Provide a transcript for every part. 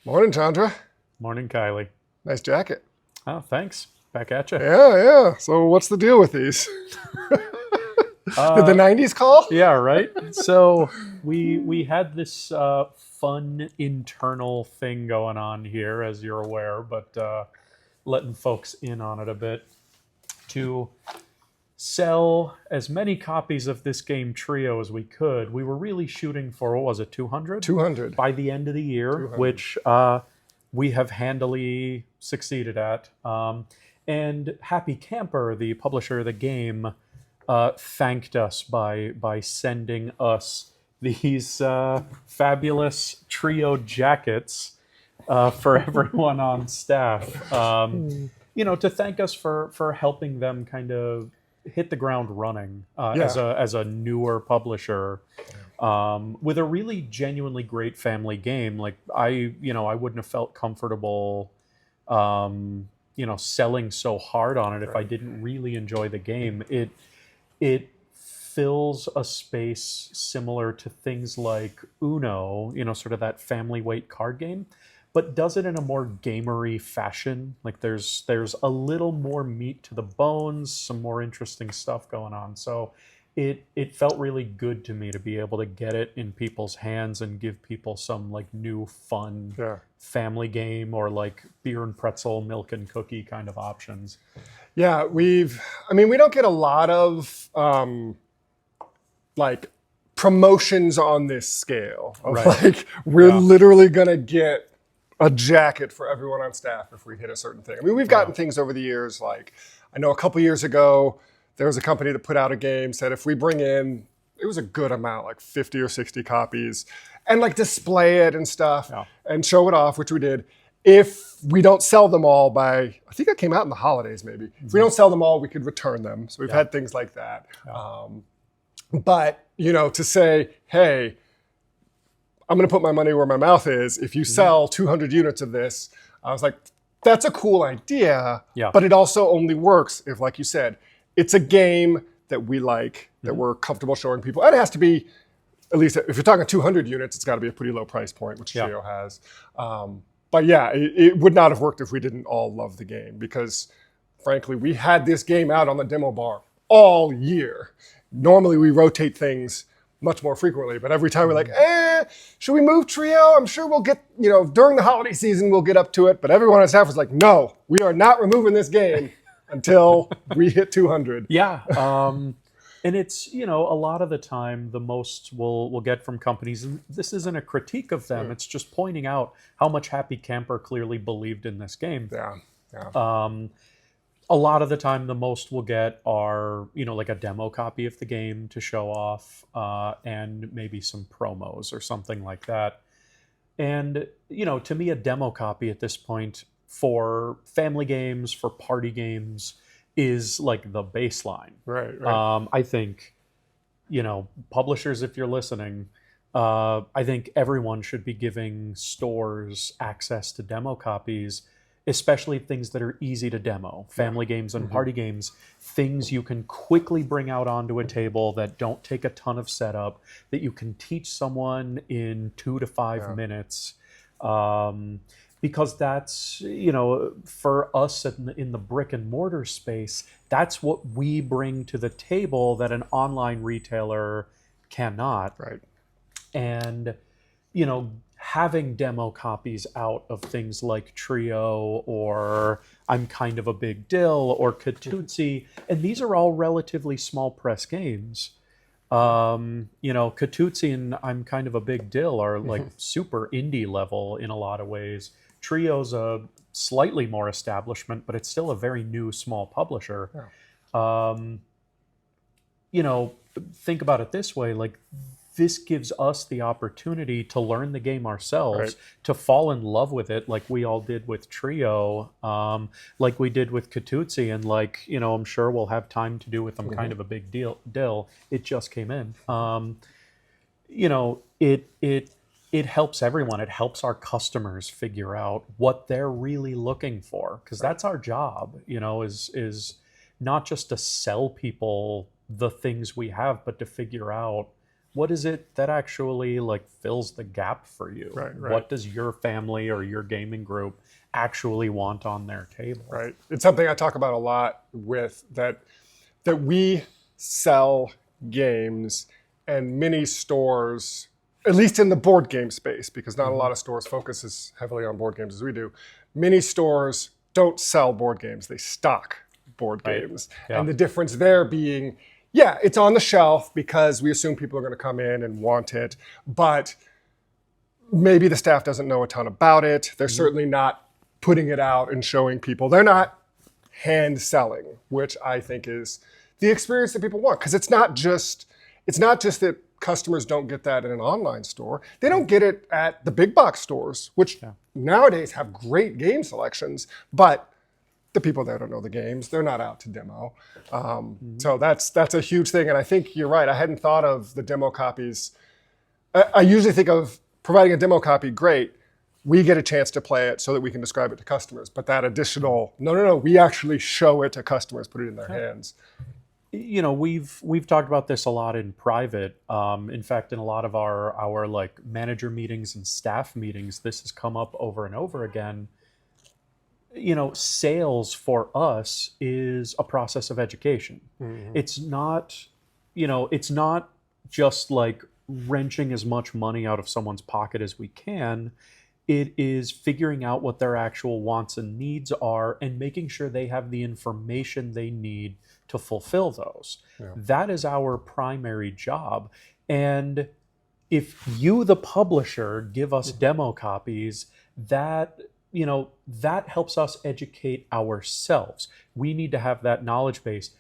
Morning, Chandra. Morning, Kylie. Nice jacket. Oh, thanks. Back at you. Yeah. So what's the deal with these? Did the 90s call? Yeah, right. So we had this fun internal thing going on here, as you're aware, but letting folks in on it a bit to sell as many copies of this game Trio as we could. We were really shooting for, what was it, 200? 200. By the end of the year, 200. which we have handily succeeded at. And Happy Camper, the publisher of the game, thanked us by sending us these fabulous Trio jackets for everyone on staff. To thank us for helping them kind of hit the ground running as a newer publisher with a really genuinely great family game. Like I wouldn't have felt comfortable selling so hard on it if I didn't really enjoy the game. It fills a space similar to things like Uno, sort of that family weight card game, but does it in a more gamery fashion. Like there's a little more meat to the bones, some more interesting stuff going on. So it felt really good to me to be able to get it in people's hands and give people some like new fun family game or like beer and pretzel, milk and cookie kind of options. Yeah, we don't get a lot of like promotions on this scale. Of like we're literally gonna get a jacket for everyone on staff if we hit a certain thing. I mean, we've gotten things over the years. Like I know a couple years ago, there was a company that put out a game, said if we bring in, it was a good amount, like 50 or 60 copies, and like display it and stuff and show it off, which we did. If we don't sell them all by, I think it came out in the holidays maybe. If we don't sell them all, we could return them. So we've had things like that. But, to say, hey, I'm going to put my money where my mouth is. If you sell 200 units of this, I was like, that's a cool idea. Yeah. But it also only works if, like you said, it's a game that we like, that we're comfortable showing people. And it has to be, at least if you're talking 200 units, it's got to be a pretty low price point, which Trio has. But yeah, it would not have worked if we didn't all love the game because, frankly, we had this game out on the demo bar all year. Normally, we rotate things much more frequently, but every time we're like, should we move Trio? I'm sure we'll get, during the holiday season, we'll get up to it. But everyone on staff was like, no, we are not removing this game until we hit 200. Yeah. And it's, a lot of the time the most we'll get from companies, and this isn't a critique of them, it's just pointing out how much Happy Camper clearly believed in this game. A lot of the time the most we'll get are, like a demo copy of the game to show off and maybe some promos or something like that. And, to me, a demo copy at this point for family games, for party games, is like the baseline. Right. I think, publishers, if you're listening, I think everyone should be giving stores access to demo copies, especially things that are easy to demo. Family games and party games, things you can quickly bring out onto a table that don't take a ton of setup, that you can teach someone in 2 to 5 minutes. Because that's, for us in the brick and mortar space, that's what we bring to the table that an online retailer cannot. Right. And, having demo copies out of things like Trio or I'm Kind of a Big Dill or Katutsi, and these are all relatively small press games. Katutsi and I'm Kind of a Big Dill are like super indie level in a lot of ways. Trio's a slightly more establishment, but it's still a very new small publisher. Think about it this way, like this gives us the opportunity to learn the game ourselves, to fall in love with it like we all did with Trio, like we did with Katutsi, and like, I'm sure we'll have time to do with them Kind of a Big Dill. It just came in. It helps everyone. It helps our customers figure out what they're really looking for, because that's our job, is not just to sell people the things we have, but to figure out what is it that actually like fills the gap for you? Right. What does your family or your gaming group actually want on their table? Right. It's something I talk about a lot with that we sell games, and many stores, at least in the board game space, because not a lot of stores focus as heavily on board games as we do, many stores don't sell board games. They stock board games. Yeah. And the difference there being, yeah, it's on the shelf because we assume people are going to come in and want it, but maybe the staff doesn't know a ton about it. They're certainly not putting it out and showing people. They're not hand selling, which I think is the experience that people want. Because it's not just that customers don't get that in an online store. They don't get it at the big box stores, which nowadays have great game selections, but the people there don't know the games. They're not out to demo. So that's a huge thing. And I think you're right. I hadn't thought of the demo copies. I usually think of providing a demo copy, great. We get a chance to play it so that we can describe it to customers. But that additional, no, we actually show it to customers, put it in their hands. You know, we've talked about this a lot in private. In fact, in a lot of our like manager meetings and staff meetings, this has come up over and over again. You know, sales for us is a process of education. It's not, it's not just like wrenching as much money out of someone's pocket as we can. It is figuring out what their actual wants and needs are and making sure they have the information they need to fulfill those. That is our primary job. And if you, the publisher, give us demo copies, that helps us educate ourselves. We need to have that knowledge base.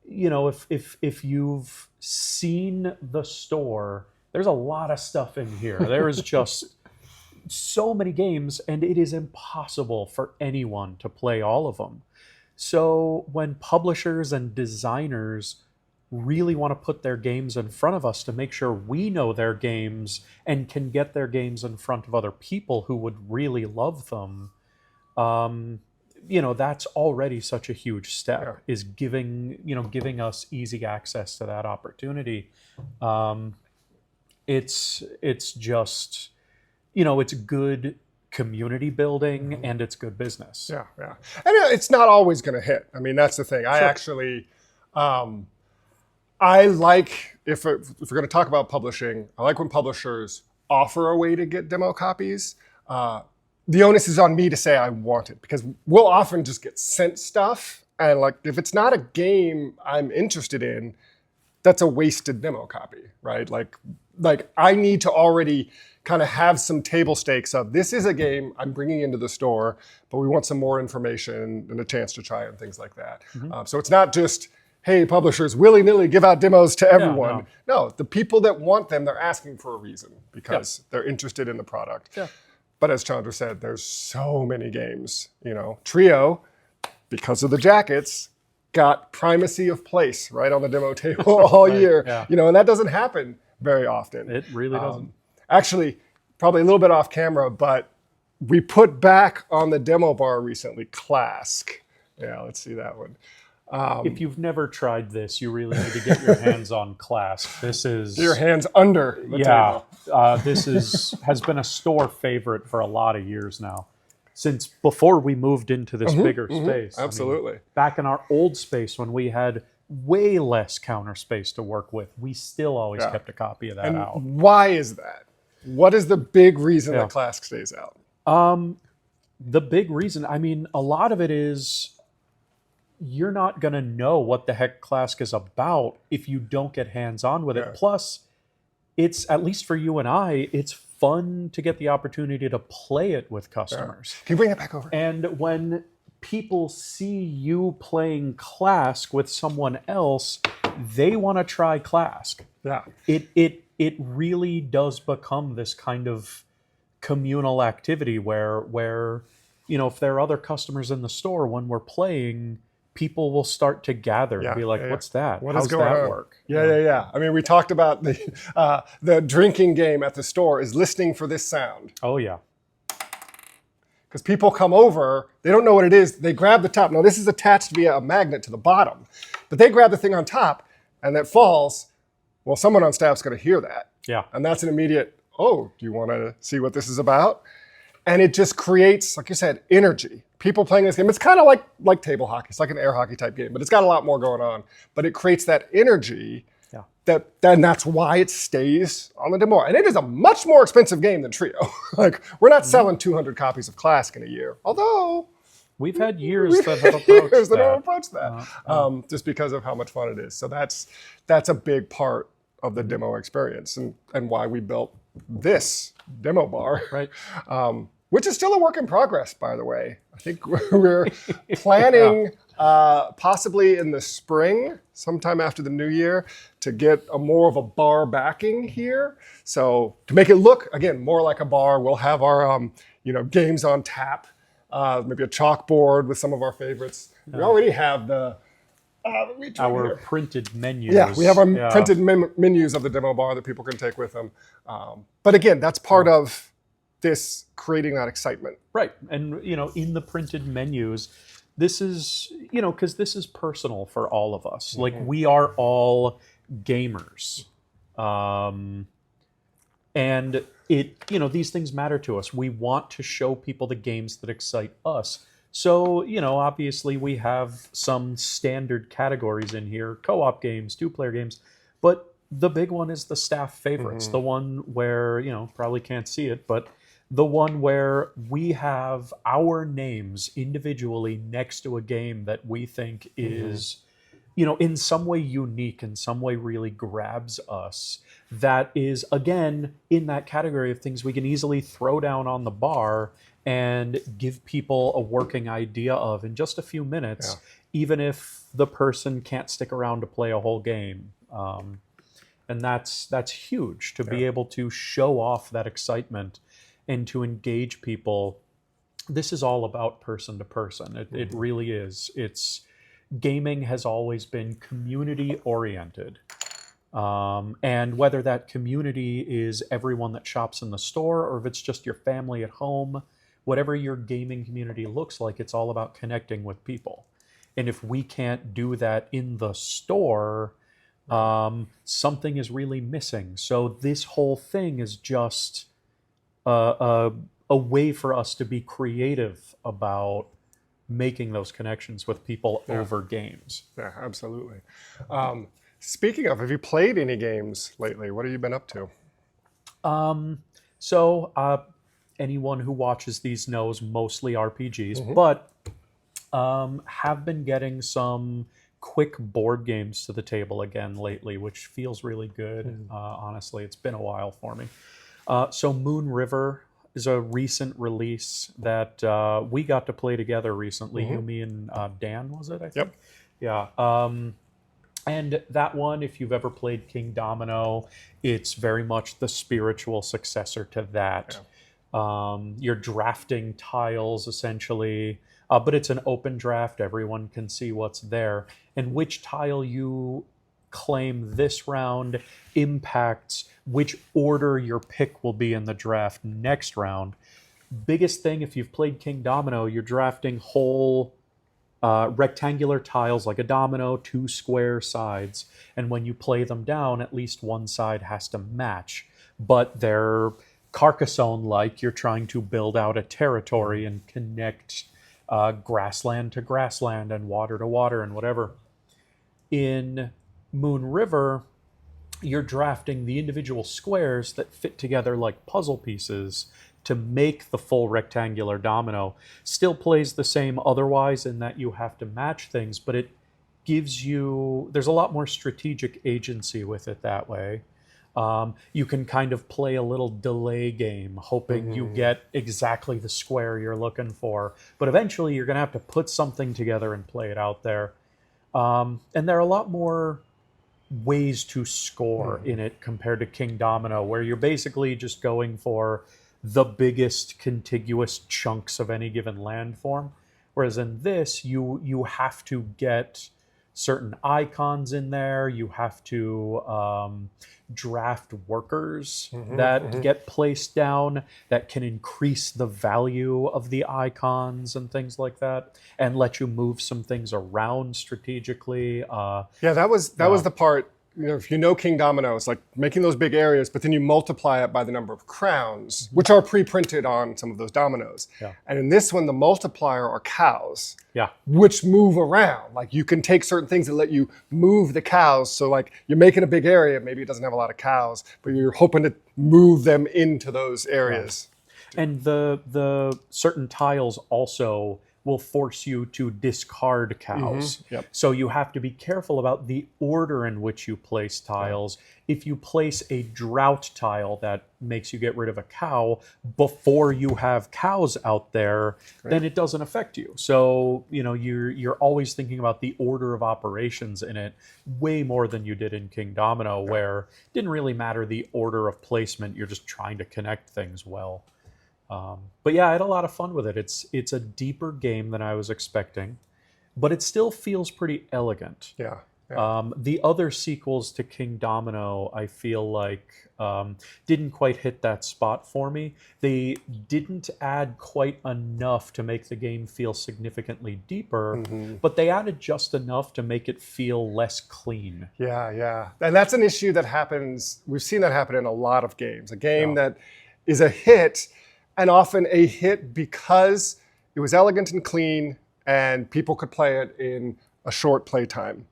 If you've seen the store, there's a lot of stuff in here. There is just so many games, and it is impossible for anyone to play all of them. So when publishers and designers really want to put their games in front of us to make sure we know their games and can get their games in front of other people who would really love them, that's already such a huge step, is giving us easy access to that opportunity. It's just, it's good community building and it's good business. Yeah. And it's not always going to hit. I mean, that's the thing. I actually, I like, if we're going to talk about publishing, I like when publishers offer a way to get demo copies. The onus is on me to say I want it, because we'll often just get sent stuff. And like, if it's not a game I'm interested in, that's a wasted demo copy, right? Like I need to already kind of have some table stakes of, this is a game I'm bringing into the store, but we want some more information and a chance to try it and things like that. So it's not just, hey, publishers willy-nilly give out demos to everyone. No, the people that want them, they're asking for a reason because they're interested in the product. But as Chandra said, there's so many games. Trio, because of the jackets, got primacy of place right on the demo table all year. And that doesn't happen very often. It really doesn't. Actually, probably a little bit off camera, but we put back on the demo bar recently Clask. Yeah, let's see that one. If you've never tried this, you really need to get your hands on Clask. This is your hands under the table. This has been a store favorite for a lot of years now, since before we moved into this bigger space. Absolutely. I mean, back in our old space when we had way less counter space to work with, we still always kept a copy of that out. Why is that? What is the big reason that Clask stays out? The big reason, a lot of it is you're not going to know what the heck Clask is about if you don't get hands-on with it. Plus, it's, at least for you and I, it's fun to get the opportunity to play it with customers. Can you bring that back over? And when people see you playing Clask with someone else, they want to try Clask. It really does become this kind of communal activity where if there are other customers in the store when we're playing, people will start to gather and be like, what's that? How's that work? Yeah. I mean, we talked about the drinking game at the store is listening for this sound. Oh, yeah. Because people come over, they don't know what it is. They grab the top. Now, this is attached via a magnet to the bottom. But they grab the thing on top, and it falls. Well, someone on staff's going to hear that. Yeah. And that's an immediate, oh, do you want to see what this is about? And it just creates, like you said, energy. People playing this game, it's kind of like table hockey. It's like an air hockey type game, but it's got a lot more going on. But it creates that energy that's why it stays on the demo. And it is a much more expensive game than Trio. Like, we're not selling 200 copies of Classic in a year. Although, we've had years that have approached that. Just because of how much fun it is. So that's a big part of the demo experience and why we built this demo bar. Right. Which is still a work in progress, by the way. I think we're planning possibly in the spring, sometime after the new year, to get more of a bar backing here. So to make it look, again, more like a bar, we'll have our games on tap, maybe a chalkboard with some of our favorites. We already have our printed menus. Yeah, we have our printed menus of the demo bar that people can take with them. But again, that's part of this creating that excitement. Right. And, in the printed menus, this is, because this is personal for all of us. Like, we are all gamers. And these things matter to us. We want to show people the games that excite us. So, obviously we have some standard categories in here, co-op games, two-player games, but the big one is the staff favorites, the one where, probably can't see it, but the one where we have our names individually next to a game that we think is, in some way unique, in some way really grabs us. That is, again, in that category of things we can easily throw down on the bar and give people a working idea of in just a few minutes, even if the person can't stick around to play a whole game. And that's huge, to be able to show off that excitement and to engage people. This is all about person to person. It really is. Gaming has always been community oriented. And whether that community is everyone that shops in the store or if it's just your family at home, whatever your gaming community looks like, it's all about connecting with people. And if we can't do that in the store, something is really missing. So this whole thing is just a way for us to be creative about making those connections with people over games. Yeah, absolutely. Speaking of, have you played any games lately? What have you been up to? Anyone who watches these knows mostly RPGs, but have been getting some quick board games to the table again lately, which feels really good. Honestly, it's been a while for me. So Moon River is a recent release that we got to play together recently. You, me, and Dan, was it? I think. Yep. Yeah. And that one, if you've ever played King Domino, it's very much the spiritual successor to that. Yeah. You're drafting tiles, essentially, but it's an open draft. Everyone can see what's there. And which tile you claim this round impacts which order your pick will be in the draft next round. Biggest thing, if you've played King Domino, you're drafting whole rectangular tiles like a domino, 2 square sides, and when you play them down, at least one side has to match. But they're Carcassonne-like. You're trying to build out a territory and connect grassland to grassland and water to water and whatever. In Moon River, you're drafting the individual squares that fit together like puzzle pieces to make the full rectangular domino. Still plays the same otherwise in that you have to match things, but it gives you, there's a lot more strategic agency with it that way. You can kind of play a little delay game, hoping you get exactly the square you're looking for. But eventually you're going to have to put something together and play it out there. And there are a lot more ways to score in it compared to King Domino, where you're basically just going for the biggest contiguous chunks of any given landform. Whereas in this, you have to get certain icons in there. You have to draft workers that get placed down that can increase the value of the icons and things like that, and let you move some things around strategically. That was the part if you know King Domino, it's like making those big areas, but then you multiply it by the number of crowns, which are pre-printed on some of those dominoes. Yeah. And in this one, the multiplier are cows, Yeah. which move around. Like you can take certain things and let you move the cows. So like you're making a big area, maybe it doesn't have a lot of cows, but you're hoping to move them into those areas. Right. And the certain tiles also will force you to discard cows. Yep. So you have to be careful about the order in which you place tiles. If you place a drought tile that makes you get rid of a cow before you have cows out there, then it doesn't affect you. So, you're always thinking about the order of operations in it way more than you did in King Domino, where it didn't really matter the order of placement. You're just trying to connect things well. But yeah, I had a lot of fun with it. It's a deeper game than I was expecting, but it still feels pretty elegant. Yeah. The other sequels to King Domino, I feel like, didn't quite hit that spot for me. They didn't add quite enough to make the game feel significantly deeper, but they added just enough to make it feel less clean. Yeah. And that's an issue that happens. We've seen that happen in a lot of games. A game that is a hit, and often a hit because it was elegant and clean and people could play it in a short playtime.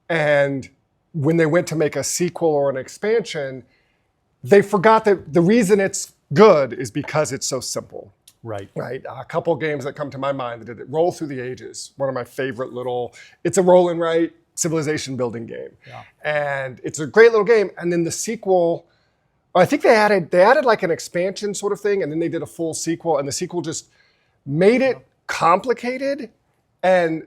And when they went to make a sequel or an expansion, they forgot that the reason it's good is because it's so simple. Right. A couple games that come to my mind that did it. Roll Through the Ages, one of my favorite it's a roll and write civilization building game. Yeah. And it's a great little game. And then the sequel, I think they added like an expansion sort of thing, and then they did a full sequel, and the sequel just made it complicated, and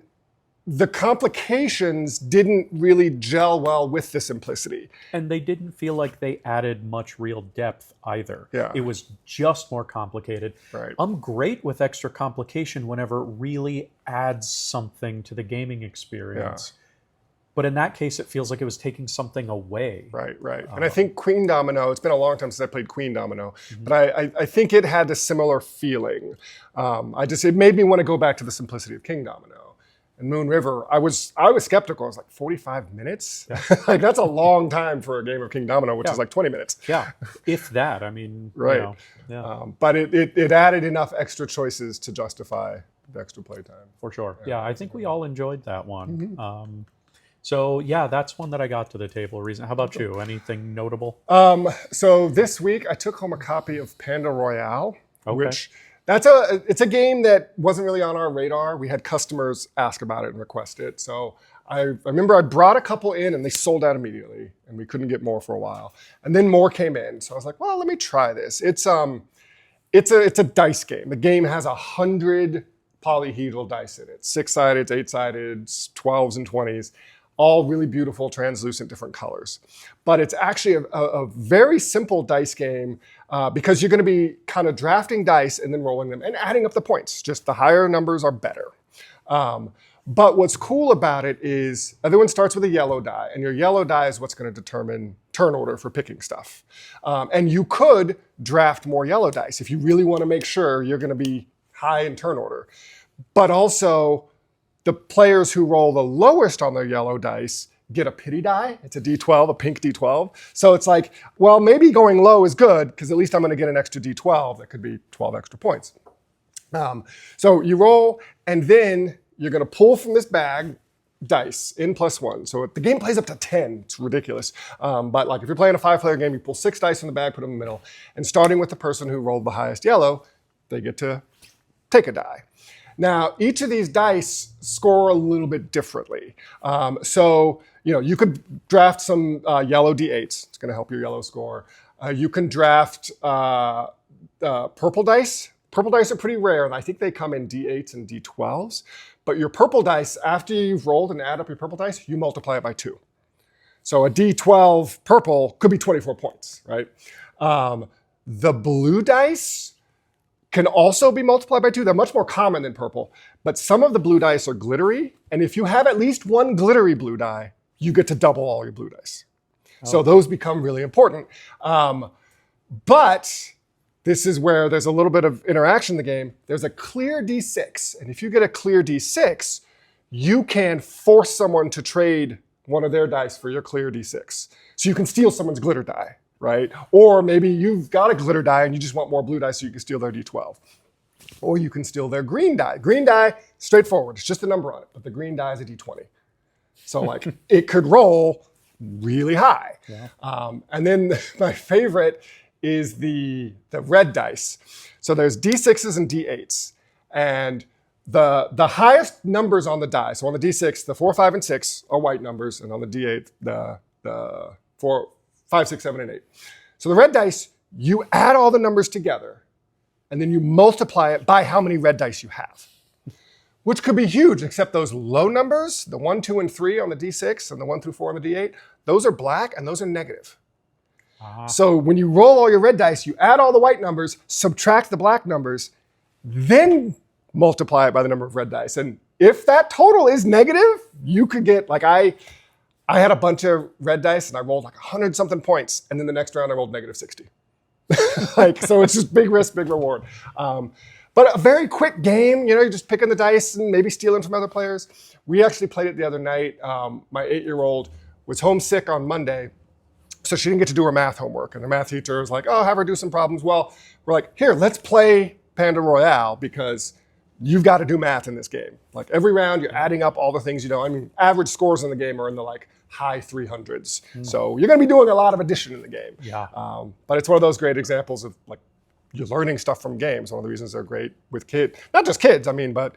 the complications didn't really gel well with the simplicity. And they didn't feel like they added much real depth either. Yeah. It was just more complicated. Right. I'm great with extra complication whenever it really adds something to the gaming experience. But in that case, it feels like it was taking something away. Right. And I think Queen Domino, it's been a long time since I played Queen Domino, but I think it had a similar feeling. It made me want to go back to the simplicity of King Domino. And Moon River, I was skeptical. I was like, 45 minutes? Like that's a long time for a game of King Domino, which is like 20 minutes. Yeah, if that, I mean. Right. But it added enough extra choices to justify the extra playtime. For sure. Yeah, I think we all enjoyed that one. So yeah, that's one that I got to the table. How about you? Anything notable? So this week I took home a copy of Panda Royale, which it's a game that wasn't really on our radar. We had customers ask about it and request it. So I remember I brought a couple in and they sold out immediately, and we couldn't get more for a while. And then more came in. So I was like, well, let me try this. It's a dice game. The game has 100 polyhedral dice in it. 6-sided, 8-sided, 12s and 20s. All really beautiful, translucent, different colors. But it's actually a very simple dice game because you're going to be kind of drafting dice and then rolling them and adding up the points. Just the higher numbers are better. But what's cool about it is everyone starts with a yellow die, and your yellow die is what's going to determine turn order for picking stuff. And you could draft more yellow dice if you really want to make sure you're going to be high in turn order. But also, the players who roll the lowest on their yellow dice get a pity die. It's a D12, a pink D12. So it's like, well, maybe going low is good because at least I'm going to get an extra D12 that could be 12 extra points. So you roll, and then you're going to pull from this bag dice, in +1. So the game plays up to 10. It's ridiculous. But like if you're playing a 5-player game, you pull 6 dice in the bag, put them in the middle, and starting with the person who rolled the highest yellow, they get to take a die. Now, each of these dice score a little bit differently. So, you could draft some yellow D8s. It's going to help your yellow score. You can draft purple dice. Purple dice are pretty rare, and I think they come in D8s and D12s. But your purple dice, after you've rolled and add up your purple dice, you multiply it by 2. So a D12 purple could be 24 points, right? The blue dice can also be multiplied by 2. They're much more common than purple, but some of the blue dice are glittery, and if you have at least one glittery blue die, you get to double all your blue dice. So those become really important. But this is where there's a little bit of interaction in the game. There's a clear D6, and if you get a clear D6, you can force someone to trade one of their dice for your clear D6. So you can steal someone's glitter die, right? Or maybe you've got a glitter die and you just want more blue dice so you can steal their D12. Or you can steal their green die. Green die, straightforward. It's just a number on it, but the green die is a D20. So like it could roll really high. Yeah. And then my favorite is the red dice. So there's D6s and D8s. And the highest numbers on the die, so on the D6, the 4, 5, and 6 are white numbers, and on the D8, the 4, 5, 6, 7, and 8. So the red dice, you add all the numbers together, and then you multiply it by how many red dice you have, which could be huge, except those low numbers, the 1, 2, and 3 on the D6, and the 1 through 4 on the D8, those are black, and those are negative. So when you roll all your red dice, you add all the white numbers, subtract the black numbers, then multiply it by the number of red dice. And if that total is negative, you could get, like I had a bunch of red dice and I rolled like 100 something points. And then the next round I rolled negative 60. So it's just big risk, big reward. But a very quick game, you're just picking the dice and maybe stealing from other players. We actually played it the other night. My 8-year-old was homesick on Monday, so she didn't get to do her math homework. And the math teacher was like, oh, have her do some problems. Well, we're like, here, let's play Panda Royale because you've got to do math in this game. Like every round, you're adding up all the things you know. I mean, average scores in the game are in the like high 300s. So you're going to be doing a lot of addition in the game. Yeah. But it's one of those great examples of like you're learning stuff from games. One of the reasons they're great with kids, not just kids, I mean, but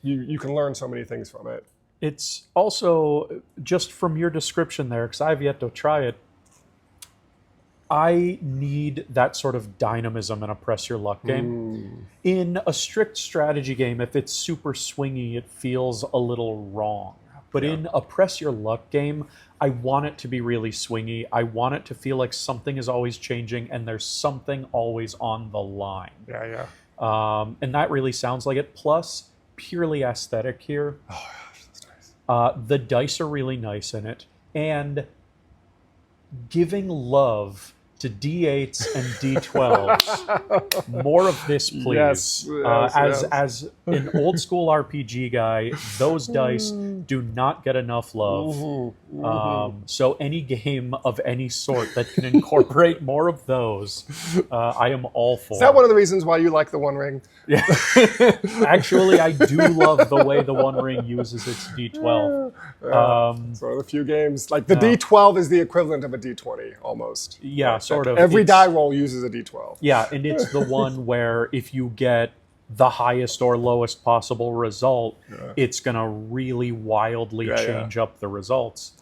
you can learn so many things from it. It's also, just from your description there, because I've yet to try it, I need that sort of dynamism in a press your luck game. In a strict strategy game, if it's super swingy, it feels a little wrong. But in a press your luck game, I want it to be really swingy. I want it to feel like something is always changing and there's something always on the line. And that really sounds like it. Plus, purely aesthetic here. Oh, gosh, that's nice. The dice are really nice in it. And giving love to D8s and D12s. More of this, please. As an old school RPG guy, those dice do not get enough love. So any game of any sort that can incorporate more of those, I am all for. Is that one of the reasons why you like the One Ring? Yeah. Actually, I do love the way the One Ring uses its D12. It's one of the few games. Like the D12 is the equivalent of a D20 almost. Yeah, sort of. Every die roll uses a D12. Yeah, and it's the one where if you get the highest or lowest possible result, it's going to really wildly change up the results.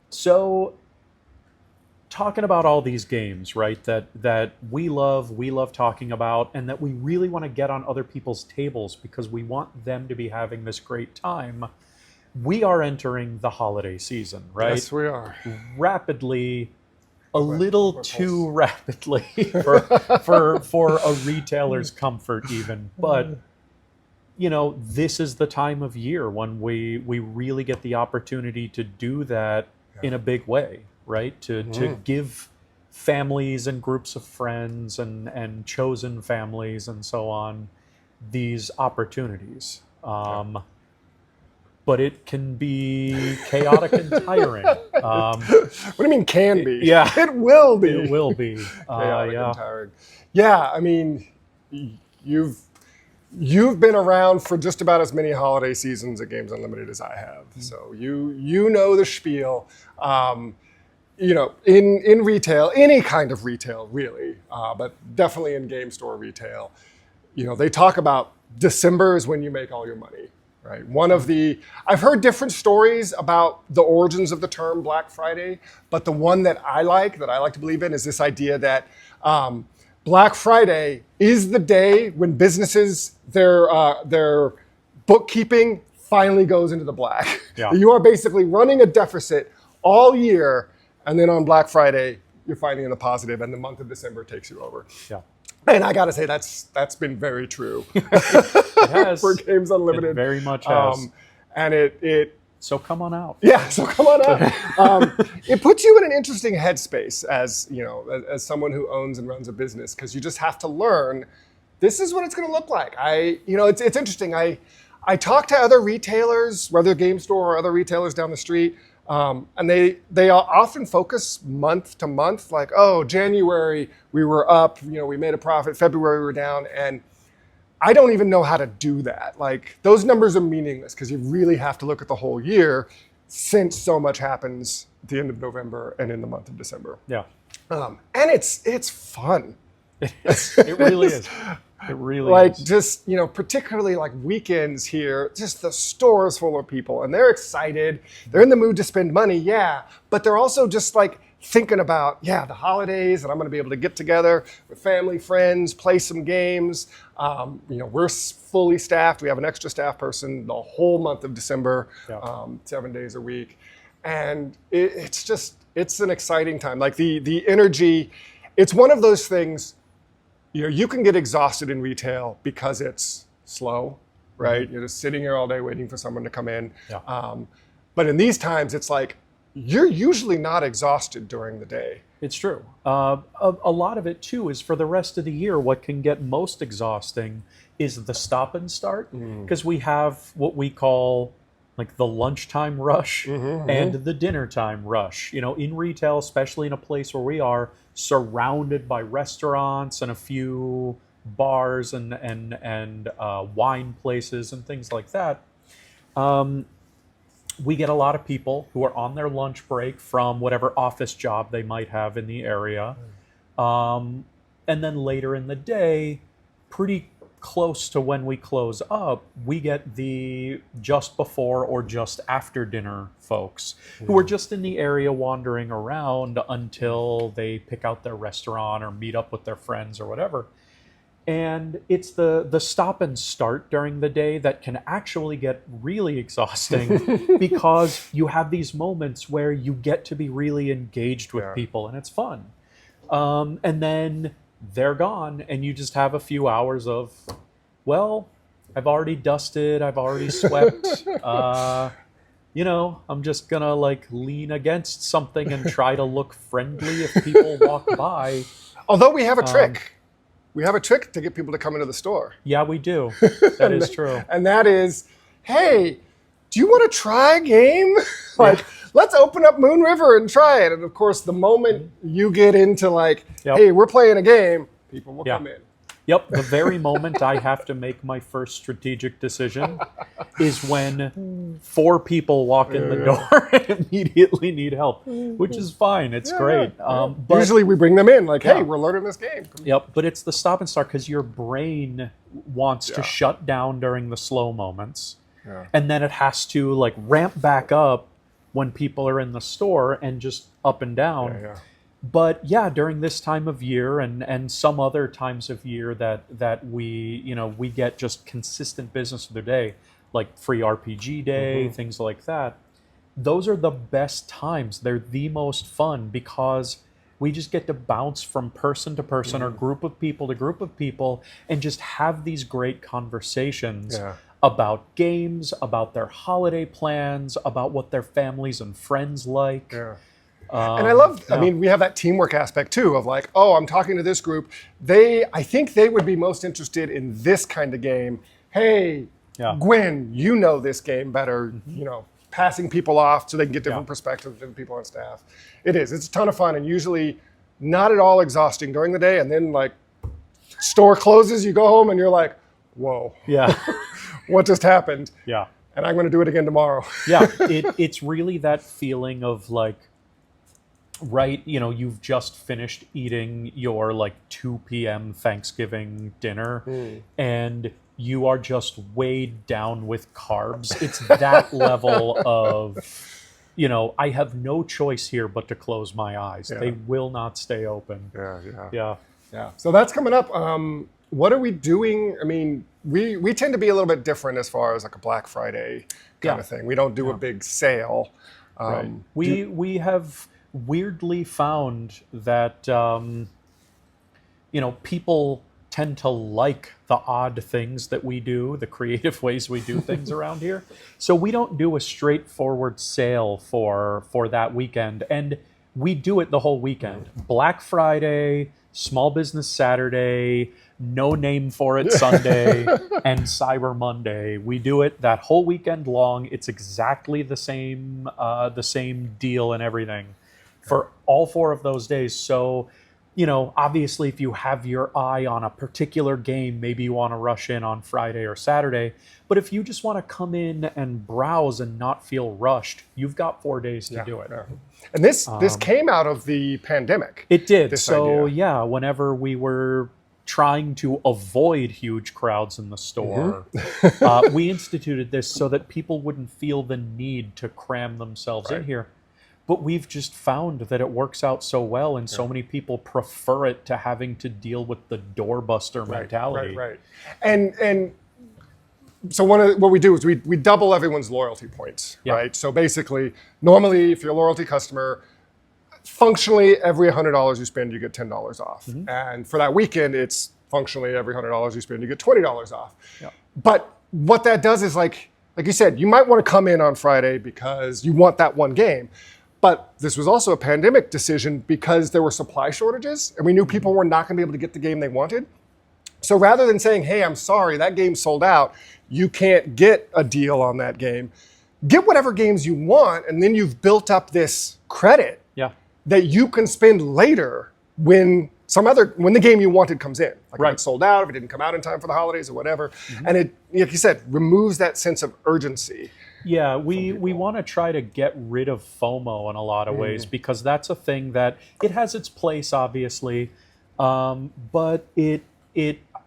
So talking about all these games, right, that we love talking about, and that we really want to get on other people's tables because we want them to be having this great time. We are entering the holiday season, right? Yes, we are. Rapidly, a little too rapidly for a retailer's comfort even. But, this is the time of year when we really get the opportunity to do that in a big way, right? To give families and groups of friends and chosen families and so on these opportunities. But it can be chaotic and tiring. What do you mean can be? Yeah. It will be. It will be. Chaotic and tiring. Yeah, I mean, you've been around for just about as many holiday seasons at Games Unlimited as I have. So you know the spiel. In retail, any kind of retail, really, but definitely in game store retail, they talk about December is when you make all your money. Right. I've heard different stories about the origins of the term Black Friday, but the one that I like to believe in, is this idea that Black Friday is the day when businesses, their bookkeeping finally goes into the black. Yeah. You are basically running a deficit all year, and then on Black Friday, you're finally in the positive, and the month of December takes you over. Yeah. And I gotta say, that's been very true. It has. For Games Unlimited. It very much has. And it So come on out. Yeah, so come on out. It puts you in an interesting headspace as as someone who owns and runs a business, because you just have to learn this is what it's going to look like. It's interesting. I I talk to other retailers, whether game store or other retailers down the street, and they often focus month to month, like, oh, January we were up, we made a profit, February we were down, and I don't even know how to do that. Like, those numbers are meaningless because you really have to look at the whole year, since so much happens at the end of November and in the month of December. Yeah. And it's fun. It really is. It really like is. just, particularly like weekends here, just the store is full of people and they're excited. They're in the mood to spend money, yeah, but they're also just like thinking about, the holidays, and I'm going to be able to get together with family, friends, play some games. We're fully staffed. We have an extra staff person the whole month of December, 7 days a week. And it's an exciting time. Like the energy, it's one of those things, you can get exhausted in retail because it's slow, right? Mm-hmm. You're just sitting here all day waiting for someone to come in. Yeah. But in these times, it's like, you're usually not exhausted during the day. It's true. A lot of it, too, is for the rest of the year, what can get most exhausting is the stop and start. Because we have what we call like the lunchtime rush and the dinner time rush. In retail, especially in a place where we are surrounded by restaurants and a few bars and wine places and things like that. We get a lot of people who are on their lunch break from whatever office job they might have in the area. And then later in the day, pretty close to when we close up, we get the just before or just after dinner folks who are just in the area wandering around until they pick out their restaurant or meet up with their friends or whatever. And it's the stop and start during the day that can actually get really exhausting because you have these moments where you get to be really engaged with people and it's fun. And then they're gone and you just have a few hours of, well, I've already dusted, I've already swept. I'm just gonna like lean against something and try to look friendly if people walk by. Although we have a trick. We have a trick to get people to come into the store. Yeah, we do. That is true. And that is, hey, do you want to try a game? Let's open up Moon River and try it. And of course, the moment you get into hey, we're playing a game, people will come in. Yep, the very moment I have to make my first strategic decision is when 4 people walk in the door and immediately need help, which is fine. It's great. But usually we bring them in hey, we're learning this game. Yep, but it's the stop and start because your brain wants to shut down during the slow moments. Yeah. And then it has to ramp back up when people are in the store and just up and down. Yeah. But during this time of year and some other times of year that we get just consistent business of the day, like free RPG day, things like that. Those are the best times. They're the most fun because we just get to bounce from person to person or group of people to group of people and just have these great conversations about games, about their holiday plans, about what their families and friends like. Yeah. And I love, we have that teamwork aspect too of I'm talking to this group. I think they would be most interested in this kind of game. Hey, Gwen, you know this game better, passing people off so they can get different perspectives, different people on staff. It's a ton of fun and usually not at all exhausting during the day. And then store closes, you go home and you're like, whoa, what just happened? Yeah. And I'm going to do it again tomorrow. It's really that feeling of right, you've just finished eating your 2 p.m. Thanksgiving dinner and you are just weighed down with carbs. It's that level of, I have no choice here but to close my eyes. They will not stay open. Yeah. So that's coming up. What are we doing? I mean, we tend to be a little bit different as far as a Black Friday kind of thing. We don't do a big sale. Right. We have weirdly found that people tend to like the odd things that we do, the creative ways we do things around here. So we don't do a straightforward sale for that weekend, and we do it the whole weekend. Black Friday, Small Business Saturday, No Name for It Sunday and Cyber Monday. We do it that whole weekend long. It's exactly the same deal and everything for all 4 of those days. So, obviously, if you have your eye on a particular game, maybe you want to rush in on Friday or Saturday. But if you just want to come in and browse and not feel rushed, you've got 4 days to do it. Yeah. And this came out of the pandemic. It did. This So, idea. whenever we were trying to avoid huge crowds in the store, we instituted this so that people wouldn't feel the need to cram themselves in here. But we've just found that it works out so well, and so many people prefer it to having to deal with the doorbuster mentality. Right. And so what we do is we double everyone's loyalty points, right? So basically, normally, if you're a loyalty customer, functionally every $100 you spend, you get $10 off. And for that weekend, it's functionally every $100 you spend, you get $20 off. But what that does is, like you said, you might want to come in on Friday because you want that one game. But this was also a pandemic decision because there were supply shortages and we knew people were not going to be able to get the game they wanted. So rather than saying, hey, I'm sorry, that game sold out, you can't get a deal on that game, get whatever games you want, and then you've built up this credit that you can spend later when the game you wanted comes in. Like if it sold out, if it didn't come out in time for the holidays or whatever. And it, like you said, removes that sense of urgency. Yeah, we want to try to get rid of FOMO in a lot of ways, because that's a thing that it has its place, obviously, but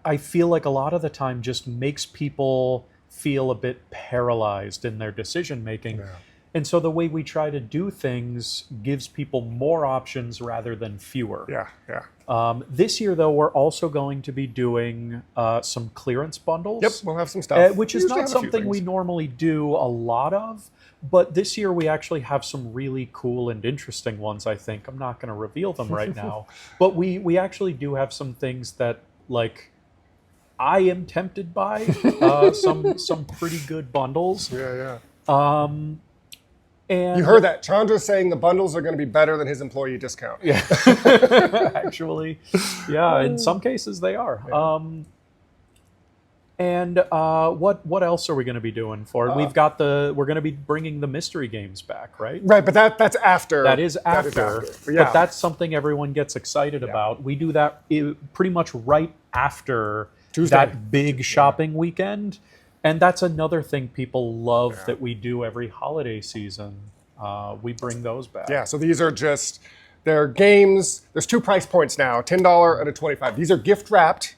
I feel like a lot of the time just makes people feel a bit paralyzed in their decision making. And so the way we try to do things gives people more options rather than fewer. This year, though, we're also going to be doing some clearance bundles. Yep, we'll have some stuff. Which is not something we normally do a lot of. But this year, we actually have some really cool and interesting ones, I think. I'm not going to reveal them right now. But we actually do have some things that, like, I am tempted by. Some pretty good bundles. And you heard that. Chandra's saying the bundles are going to be better than his employee discount. Actually, in some cases they are. What else are we going to be doing for it? We're going to be bringing the mystery games back, right? Right, but that's after. That is after. But that's something everyone gets excited about. We do that pretty much right after Tuesday. That big shopping weekend. And that's another thing people love that we do every holiday season. We bring those back. Yeah, so these are they're games. There's 2 price points now, $10 and a $25. These are gift wrapped,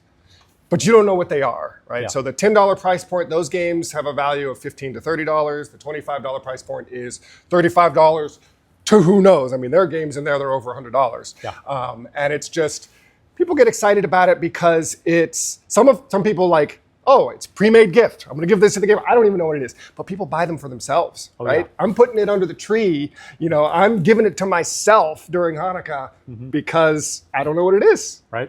but you don't know what they are, right? So the $10 price point, those games have a value of $15 to $30. The $25 price point is $35 to who knows. I mean, there are games in there that are over $100. And it's just, people get excited about it because it's, some people like, oh, it's pre-made gift. I'm going to give this to the game. I don't even know what it is. But people buy them for themselves, right? I'm putting it under the tree. I'm giving it to myself during Hanukkah because I don't know what it is. Right.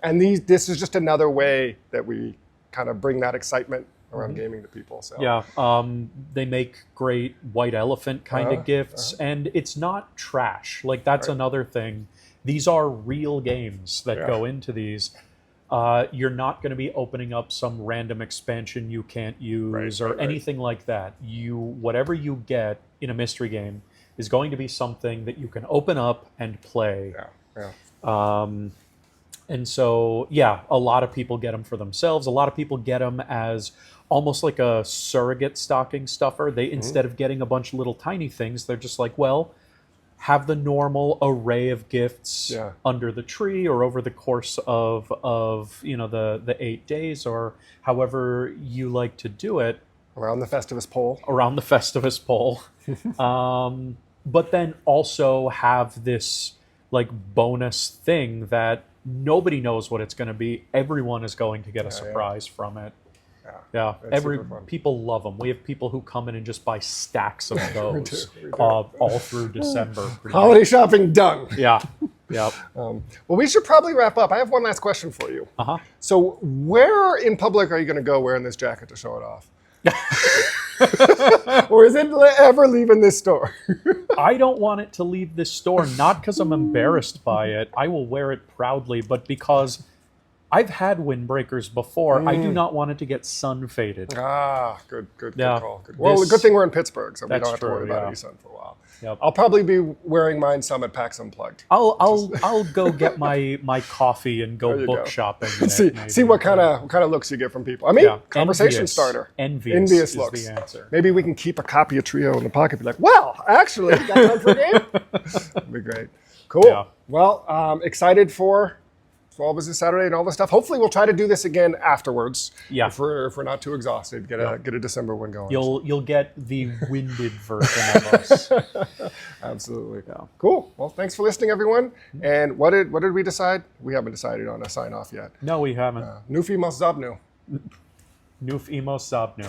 And this is just another way that we kind of bring that excitement around gaming to people. So. They make great white elephant kind of gifts. And it's not trash. Like, that's another thing. These are real games that go into these. You're not going to be opening up some random expansion you can't use or anything like that. Whatever you get in a mystery game is going to be something that you can open up and play. And so, a lot of people get them for themselves. A lot of people get them as almost like a surrogate stocking stuffer. They instead of getting a bunch of little tiny things, they're just like, well, have the normal array of gifts under the tree or over the course of the 8 days or however you like to do it. Around the Festivus pole. But then also have this like bonus thing that nobody knows what it's going to be. Everyone is going to get a surprise from it. People love them. We have people who come in and just buy stacks of those we do. All through December. Holiday shopping done. Well, we should probably wrap up. I have one last question for you. So where in public are you going to go wearing this jacket to show it off? Or is it ever leaving this store? I don't want it to leave this store, not because I'm embarrassed by it. I will wear it proudly, but because I've had windbreakers before. I do not want it to get sun faded. Ah, good Yeah. call. Well, good thing we're in Pittsburgh, so we That's don't have to worry true, about yeah. any sun for a while. Yep. I'll probably be wearing mine some at PAX Unplugged. I'll go get my coffee and There go you book go. shopping. in it, See maybe. what kind of looks you get from people. I mean, Yeah. conversation Envious. starter. Envious is looks. the answer. Maybe we can keep a copy of Trio in the pocket. Be like, well, actually, got time for a game. That'd be great. Cool. Yeah. Well, excited for 12 is this Saturday and all this stuff. Hopefully, we'll try to do this again afterwards. Yeah. If we're not too exhausted, get a December one going. You'll get the winded version of us. Absolutely. Yeah. Cool. Well, thanks for listening, everyone. And what did we decide? We haven't decided on a sign off yet. No, we haven't. Nufi Mosabnu. Nuf Emos Zabnu.